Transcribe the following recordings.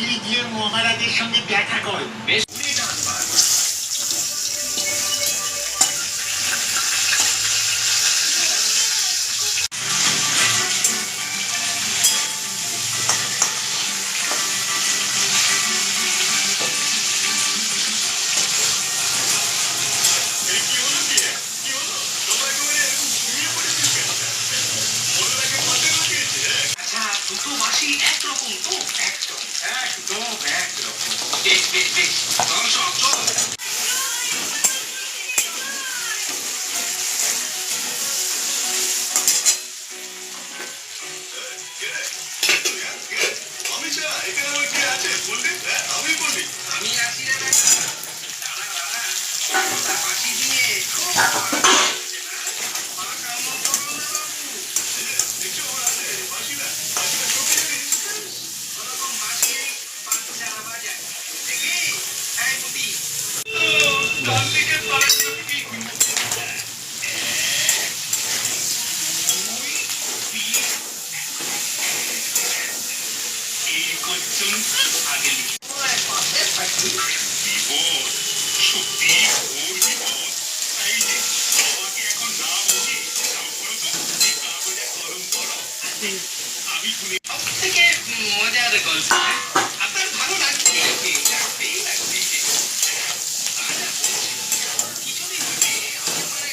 তাড়াতাড়ি গিয়ে মহারাজের সঙ্গে দেখা করো। বেশ দুটো মাসি একরকম তো? একদম একদম একরকম। বেশ বেশ বেশ, চল সব চল। আমি আছি রে মাসি দিয়ে খুব থেকে মজার গল্প। আপনার ভালো লাগছে? লাগবেই লাগবে। কিছুদিন আগে আমার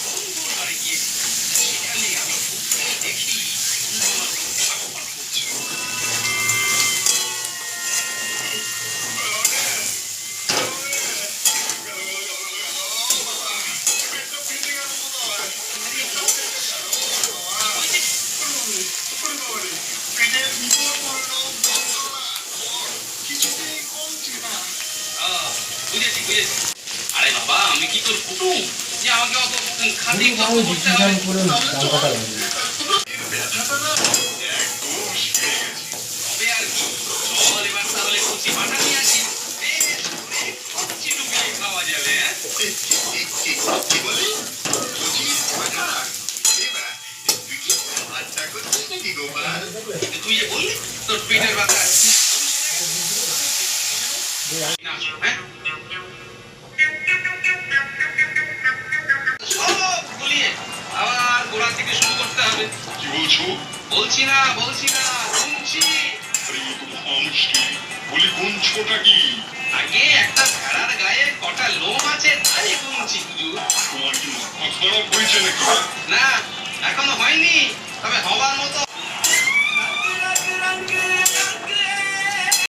বন্ধুর বাড়ি গিয়েছি, সেখানে আমি দেখি বুঝেছি বুঝেছি। আরে বাবা, আমি কি তোর কুটুম যে আমাকে অত খাতি করতে হবে? তবে আর কি, চল এবার তাহলে কচি পাঠা নিয়ে আসি, কচি ডুবিয়ে খাওয়া যাবে। তুই যে বললি তোর পেটের ব্যথা আবার গোড়া থেকে শুরু করতে হবে। কি বলছো? বলছি না শুনছি। গুনছোটা কি? আগে একটা ভেড়ার গায়ে কটা লোম আছে তাই গুনছি। তোমার কি মাথা খারাপ হয়েছে নাকি? না, এখনো হয়নি, তবে হবার মতো